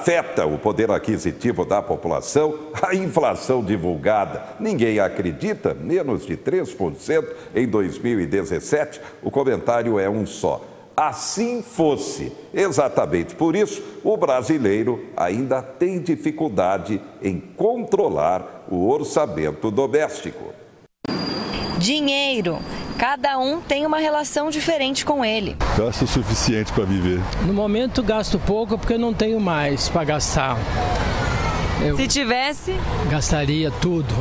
afeta o poder aquisitivo da população, a inflação divulgada. Ninguém acredita, menos de 3% em 2017. O comentário é um só. Assim fosse. Exatamente por isso, o brasileiro ainda tem dificuldade em controlar o orçamento doméstico. Dinheiro. Cada um tem uma relação diferente com ele. Gasto o suficiente para viver. No momento gasto pouco porque eu não tenho mais para gastar. Se tivesse? Gastaria tudo.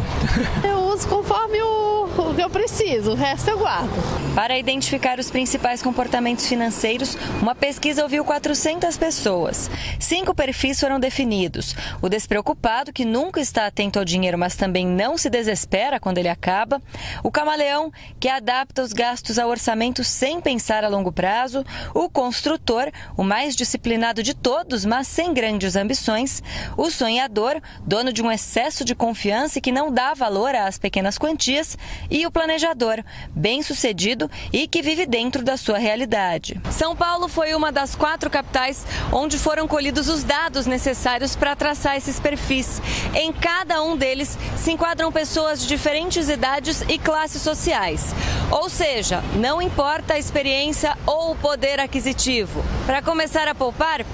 Eu uso conforme o que eu preciso, o resto eu guardo. Para identificar os principais comportamentos financeiros, uma pesquisa ouviu 400 pessoas. 5 perfis foram definidos. O despreocupado, que nunca está atento ao dinheiro, mas também não se desespera quando ele acaba. O camaleão, que adapta os gastos ao orçamento sem pensar a longo prazo. O construtor, o mais disciplinado de todos, mas sem grandes ambições. O sonhador, dono de um excesso de confiança e que não dá valor às pequenas quantias. E o planejador, bem-sucedido e que vive dentro da sua realidade. São Paulo foi uma das 4 capitais onde foram colhidos os dados necessários para traçar esses perfis. Em cada um deles se enquadram pessoas de diferentes idades e classes sociais. Ou seja, não importa a experiência ou o poder aquisitivo. Para começar a poupar,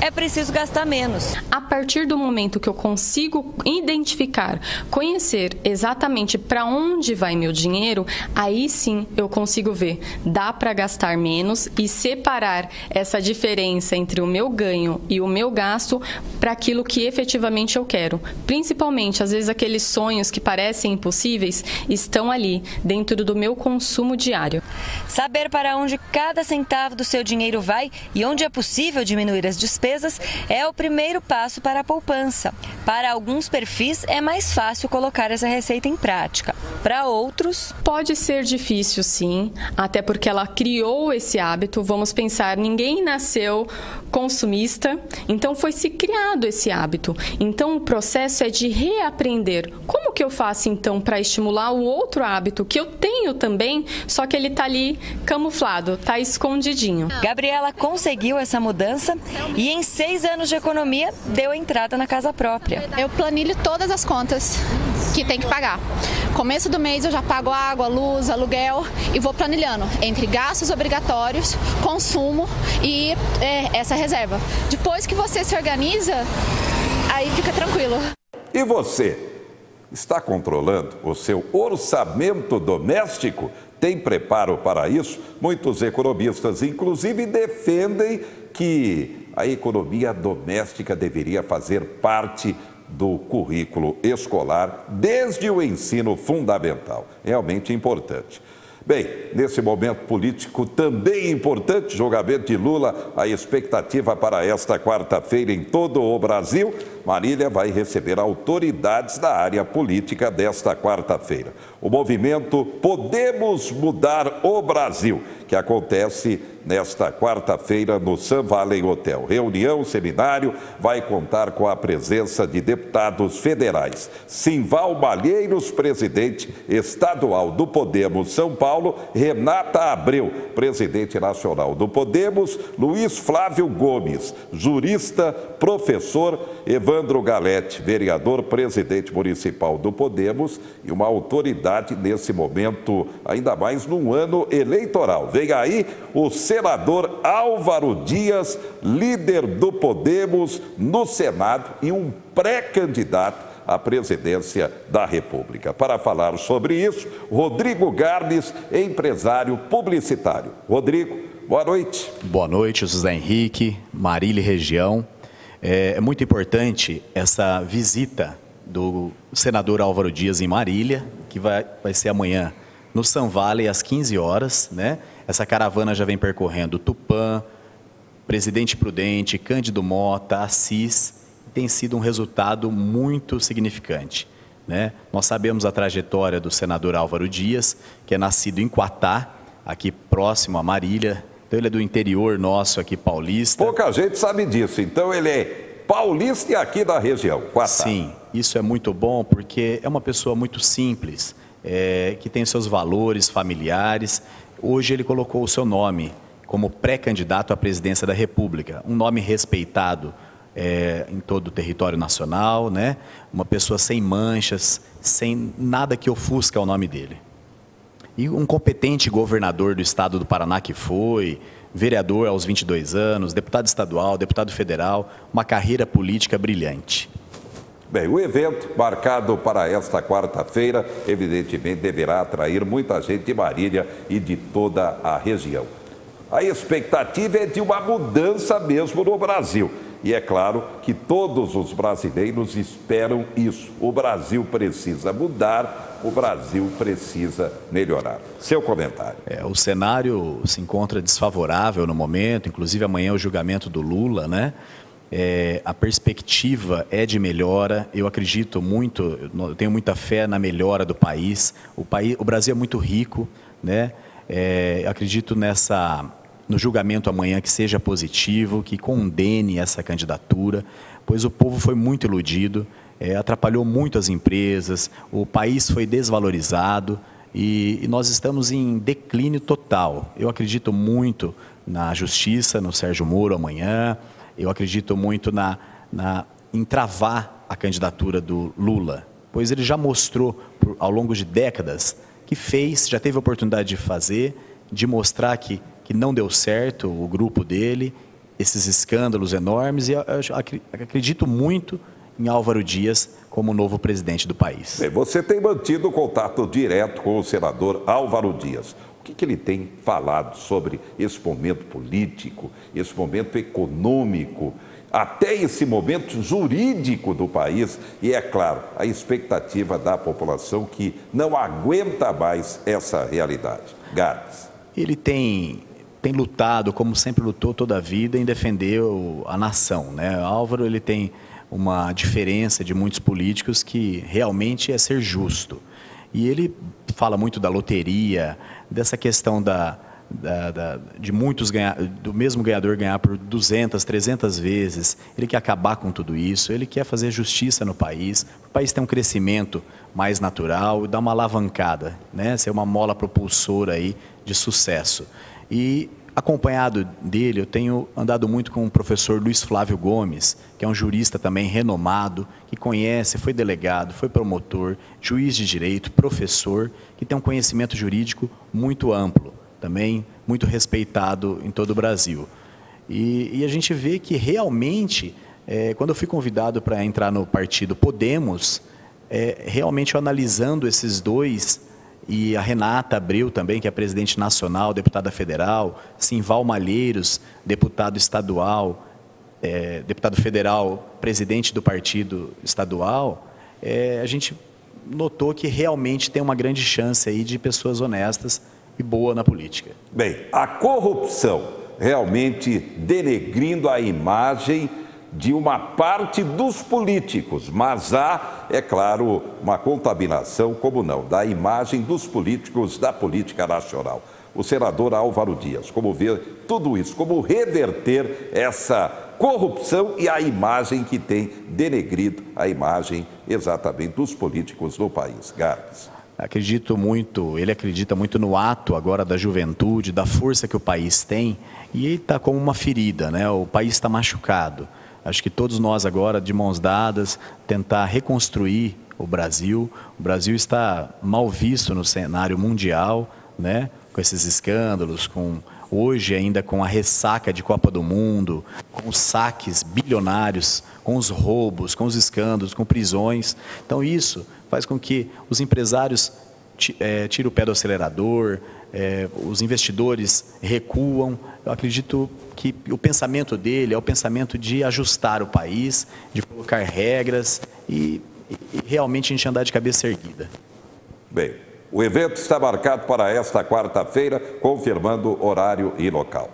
é preciso gastar menos. A partir do momento que eu consigo identificar, conhecer exatamente para onde vai meu dinheiro, aí sim eu consigo ver, dá para gastar menos e separar essa diferença entre o meu ganho e o meu gasto para aquilo que efetivamente eu quero. Principalmente, às vezes, aqueles sonhos que parecem impossíveis estão ali, dentro do meu consumo diário. Saber para onde cada centavo do seu dinheiro vai e onde é possível diminuir as despesas é o primeiro passo para a poupança. Para alguns perfis é mais fácil colocar essa receita em prática. Para outros, pode ser difícil, sim, até porque ela criou esse hábito. Vamos pensar, ninguém nasceu consumista, então foi se criado esse hábito. Então o processo é de reaprender. Como que eu faço então para estimular o outro hábito que eu tenho também, só que ele está ali camuflado, está escondidinho. Gabriela conseguiu essa mudança e em 6 anos de economia deu entrada na casa própria. Eu planilho todas as contas que tem que pagar. Começo do mês eu já pago água, luz, aluguel e vou planilhando entre gastos obrigatórios, consumo e essa reserva. Depois que você se organiza, aí fica tranquilo. E você? Está controlando o seu orçamento doméstico? Tem preparo para isso? Muitos economistas, inclusive, defendem que a economia doméstica deveria fazer parte do currículo escolar desde o ensino fundamental. Realmente importante. Bem, nesse momento político também importante, julgamento de Lula, a expectativa para esta quarta-feira em todo o Brasil. Marília vai receber autoridades da área política desta quarta-feira. O movimento Podemos Mudar o Brasil, que acontece nesta quarta-feira no Sun Valley Hotel. Reunião, seminário, vai contar com a presença de deputados federais. Simval Malheiros, presidente estadual do Podemos São Paulo, Renata Abreu, presidente nacional do Podemos, Luiz Flávio Gomes, jurista, professor, Evandro Galete, vereador, presidente municipal do Podemos e uma autoridade nesse momento, ainda mais num ano eleitoral. Vem aí o senador Álvaro Dias, líder do Podemos no Senado e um pré-candidato à presidência da República. Para falar sobre isso, Rodrigo Garnes, empresário publicitário. Rodrigo, boa noite. Boa noite, José Henrique, Marília e região. É muito importante essa visita do senador Álvaro Dias em Marília, que vai ser amanhã no Sun Valley às 15 horas, né? Essa caravana já vem percorrendo Tupã, Presidente Prudente, Cândido Mota, Assis. Tem sido um resultado muito significante, né? Nós sabemos a trajetória do senador Álvaro Dias, que é nascido em Quatá, aqui próximo a Marília. Então ele é do interior nosso aqui, paulista. Pouca gente sabe disso, então ele é paulista e aqui da região, Quatá. Sim, isso é muito bom porque é uma pessoa muito simples, que tem seus valores familiares. Hoje ele colocou o seu nome como pré-candidato à presidência da República, um nome respeitado em todo o território nacional, né? Uma pessoa sem manchas, sem nada que ofusca o nome dele. E um competente governador do estado do Paraná que foi, vereador aos 22 anos, deputado estadual, deputado federal, uma carreira política brilhante. Bem, o evento marcado para esta quarta-feira, evidentemente, deverá atrair muita gente de Marília e de toda a região. A expectativa é de uma mudança mesmo no Brasil. E é claro que todos os brasileiros esperam isso. O Brasil precisa mudar, o Brasil precisa melhorar. Seu comentário. O cenário se encontra desfavorável no momento, inclusive amanhã é o julgamento do Lula, né? A perspectiva é de melhora, eu acredito muito, eu tenho muita fé na melhora do país. O Brasil é muito rico, né? Acredito no julgamento amanhã que seja positivo, que condene essa candidatura, pois o povo foi muito iludido, atrapalhou muito as empresas, o país foi desvalorizado e nós estamos em declínio total. Eu acredito muito na justiça, no Sérgio Moro amanhã, eu acredito muito em travar a candidatura do Lula, pois ele já mostrou ao longo de décadas que já teve a oportunidade de fazer, de mostrar que não deu certo o grupo dele, esses escândalos enormes, e eu acredito muito em Álvaro Dias como novo presidente do país. Bem, você tem mantido contato direto com o senador Álvaro Dias. O que ele tem falado sobre esse momento político, esse momento econômico, até esse momento jurídico do país? E, é claro, a expectativa da população que não aguenta mais essa realidade. Gabs. Ele tem lutado, como sempre lutou toda a vida, em defender a nação, né? Álvaro, ele tem uma diferença de muitos políticos que realmente é ser justo. E ele fala muito da loteria, dessa questão de muitos do mesmo ganhador ganhar por 200, 300 vezes. Ele quer acabar com tudo isso, ele quer fazer justiça no país, o país tem um crescimento mais natural e dar uma alavancada, né? Ser uma mola propulsora aí de sucesso. E acompanhado dele, eu tenho andado muito com o professor Luiz Flávio Gomes, que é um jurista também renomado, que conhece, foi delegado, foi promotor, juiz de direito, professor, que tem um conhecimento jurídico muito amplo, também muito respeitado em todo o Brasil. E a gente vê que realmente, quando eu fui convidado para entrar no partido Podemos, realmente eu analisando esses dois, e a Renata Abreu também, que é presidente nacional, deputada federal, Simval Malheiros, deputado estadual, deputado federal, presidente do partido estadual, a gente notou que realmente tem uma grande chance aí de pessoas honestas e boas na política. Bem, a corrupção realmente denegrindo a imagem de uma parte dos políticos, mas há, é claro, uma contaminação, como não, da imagem dos políticos da política nacional. O senador Álvaro Dias, como vê tudo isso, como reverter essa corrupção e a imagem que tem denegrido a imagem exatamente dos políticos no país. Gabs. Ele acredita muito no ato agora da juventude, da força que o país tem, e ele está como uma ferida, né? O país está machucado. Acho que todos nós agora, de mãos dadas, tentar reconstruir o Brasil. O Brasil está mal visto no cenário mundial, né? Com esses escândalos, hoje ainda com a ressaca de Copa do Mundo, com os saques bilionários, com os roubos, com os escândalos, com prisões. Então isso faz com que os empresários tirem o pé do acelerador, os investidores recuam. Eu acredito que o pensamento dele é o pensamento de ajustar o país, de colocar regras e realmente a gente andar de cabeça erguida. Bem, o evento está marcado para esta quarta-feira, confirmando horário e local.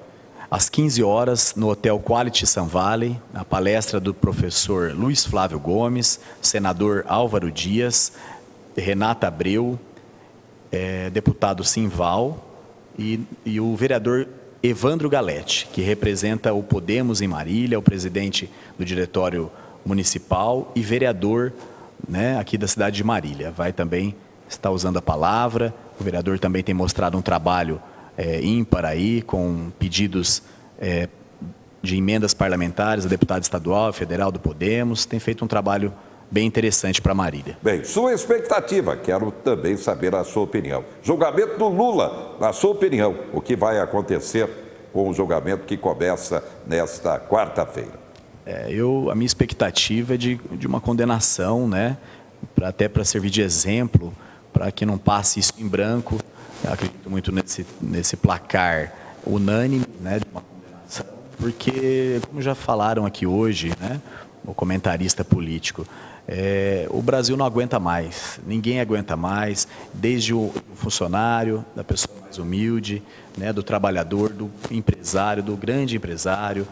Às 15 horas, no Hotel Quality Sun Valley, a palestra do professor Luiz Flávio Gomes, senador Álvaro Dias, Renata Abreu, deputado Simval e o vereador Evandro Galete, que representa o Podemos em Marília, o presidente do diretório municipal e vereador, né, aqui da cidade de Marília. Vai também estar usando a palavra. O vereador também tem mostrado um trabalho ímpar aí, com pedidos de emendas parlamentares, a deputada estadual, federal do Podemos, tem feito um trabalho bem interessante para Marília. Bem, sua expectativa, quero também saber a sua opinião. Julgamento do Lula, na sua opinião, o que vai acontecer com o julgamento que começa nesta quarta-feira? A minha expectativa é de uma condenação, né, até para servir de exemplo, para que não passe isso em branco. Eu acredito muito nesse placar unânime, né, de uma condenação, porque, como já falaram aqui hoje, né, o comentarista político, o Brasil não aguenta mais, ninguém aguenta mais, desde o funcionário, da pessoa mais humilde, né, do trabalhador, do empresário, do grande empresário,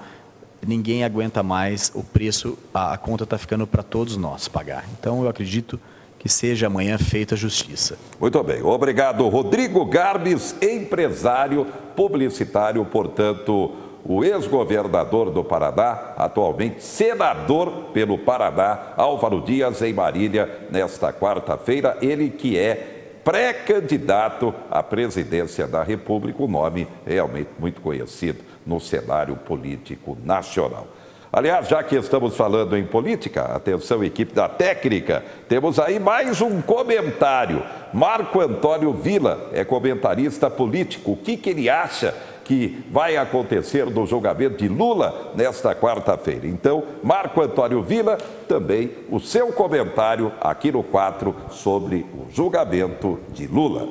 ninguém aguenta mais o preço, a conta está ficando para todos nós pagar. Então, eu acredito que seja amanhã feita a justiça. Muito bem, obrigado. Rodrigo Garbes, empresário publicitário, portanto, o ex-governador do Paraná, atualmente senador pelo Paraná, Álvaro Dias, em Marília, nesta quarta-feira, ele que é pré-candidato à presidência da República, um nome realmente muito conhecido no cenário político nacional. Aliás, já que estamos falando em política, atenção, equipe da técnica, temos aí mais um comentário. Marco Antônio Villa é comentarista político. O que ele acha que vai acontecer no julgamento de Lula nesta quarta-feira? Então, Marco Antônio Villa, também o seu comentário aqui no 4 sobre o julgamento de Lula.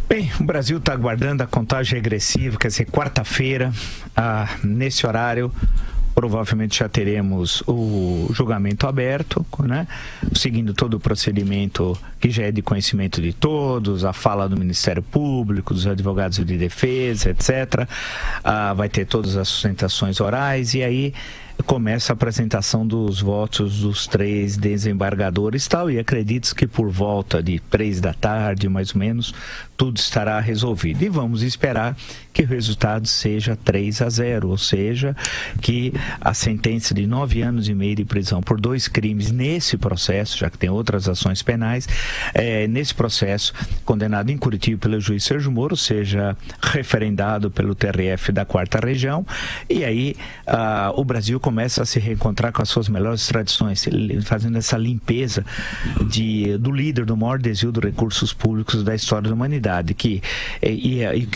Bem, o Brasil está aguardando a contagem regressiva, quer dizer, quarta-feira, nesse horário, provavelmente já teremos o julgamento aberto, né? Seguindo todo o procedimento que já é de conhecimento de todos, a fala do Ministério Público, dos advogados de defesa, etc. Vai ter todas as sustentações orais e aí começa a apresentação dos votos dos 3 desembargadores e tal, e acredito que por volta de 3 da tarde, mais ou menos, tudo estará resolvido. E vamos esperar que o resultado seja 3-0, ou seja, que a sentença de 9 anos e meio de prisão por 2 crimes nesse processo, já que tem outras ações penais, nesse processo, condenado em Curitiba pelo juiz Sérgio Moro, seja referendado pelo TRF da 4ª Região, e aí o Brasil começa a se reencontrar com as suas melhores tradições, fazendo essa limpeza do líder do maior desvio de recursos públicos da história da humanidade, que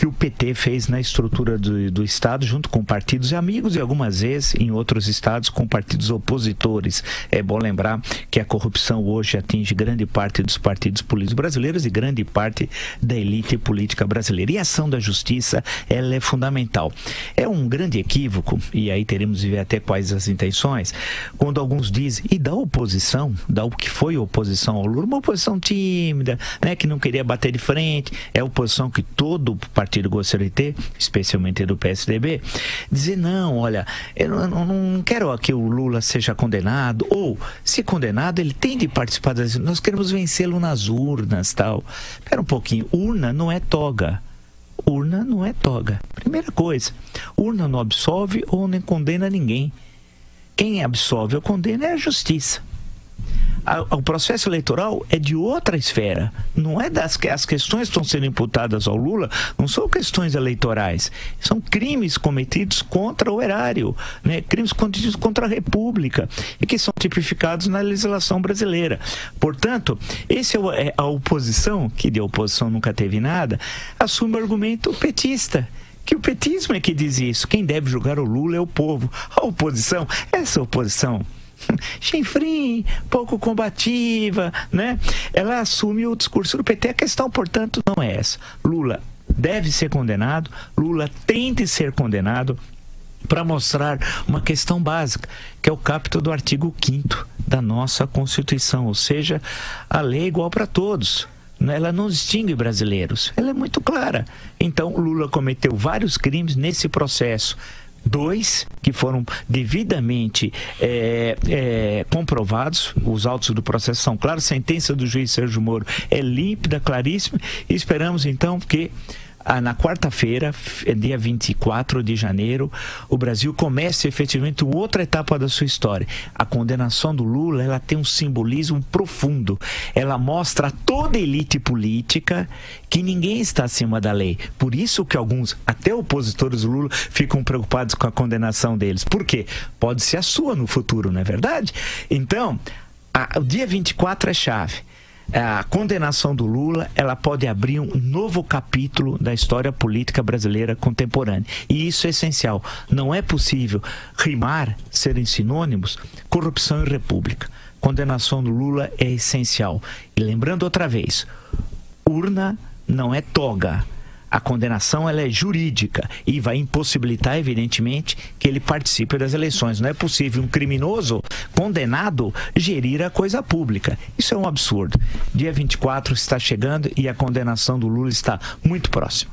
o PT fez na estrutura do Estado, junto com partidos amigos e algumas vezes em outros estados com partidos opositores. É bom lembrar que a corrupção hoje atinge grande parte dos partidos políticos brasileiros e grande parte da elite política brasileira. E a ação da justiça, ela é fundamental. É um grande equívoco, e aí teremos de ver até quais as intenções, quando alguns dizem, e da oposição, o que foi a oposição ao Lula, uma oposição tímida, né, que não queria bater de frente, é a oposição que todo partido gostaria de ter, especialmente do PSDB, dizer, não, olha, eu não quero que o Lula seja condenado, ou, se condenado, ele tem de participar das... Nós queremos vencê-lo nas urnas, tal. Espera um pouquinho, urna não é toga. Urna não é toga. Primeira coisa, urna não absolve ou nem condena ninguém. Quem absolve ou condena é a justiça. O processo eleitoral é de outra esfera. Não é as questões que estão sendo imputadas ao Lula, não são questões eleitorais. São crimes cometidos contra o erário, né? Crimes cometidos contra a República e que são tipificados na legislação brasileira. Portanto, esse é a oposição, que de oposição nunca teve nada, assume o argumento petista. Que o petismo é que diz isso. Quem deve julgar o Lula é o povo. A oposição, essa oposição chinfrim, pouco combativa, né? Ela assume o discurso do PT. A questão, portanto, não é essa. Lula deve ser condenado, Lula tem de ser condenado para mostrar uma questão básica, que é o capítulo do artigo 5º da nossa Constituição, ou seja, a lei é igual para todos. Ela não distingue brasileiros, ela é muito clara. Então, Lula cometeu vários crimes nesse processo. 2 que foram devidamente comprovados, os autos do processo são claros, a sentença do juiz Sérgio Moro é límpida, claríssima, e esperamos então que na quarta-feira, dia 24 de janeiro, o Brasil começa efetivamente outra etapa da sua história. A condenação do Lula, ela tem um simbolismo profundo. Ela mostra a toda a elite política que ninguém está acima da lei. Por isso que alguns, até opositores do Lula, ficam preocupados com a condenação deles. Por quê? Pode ser a sua no futuro, não é verdade? Então, o dia 24 é chave. A condenação do Lula, ela pode abrir um novo capítulo da história política brasileira contemporânea. E isso é essencial. Não é possível rimar, serem sinônimos, corrupção e república. Condenação do Lula é essencial. E lembrando outra vez, urna não é toga. A condenação, ela é jurídica e vai impossibilitar, evidentemente, que ele participe das eleições. Não é possível um criminoso condenado gerir a coisa pública. Isso é um absurdo. Dia 24 está chegando e a condenação do Lula está muito próxima.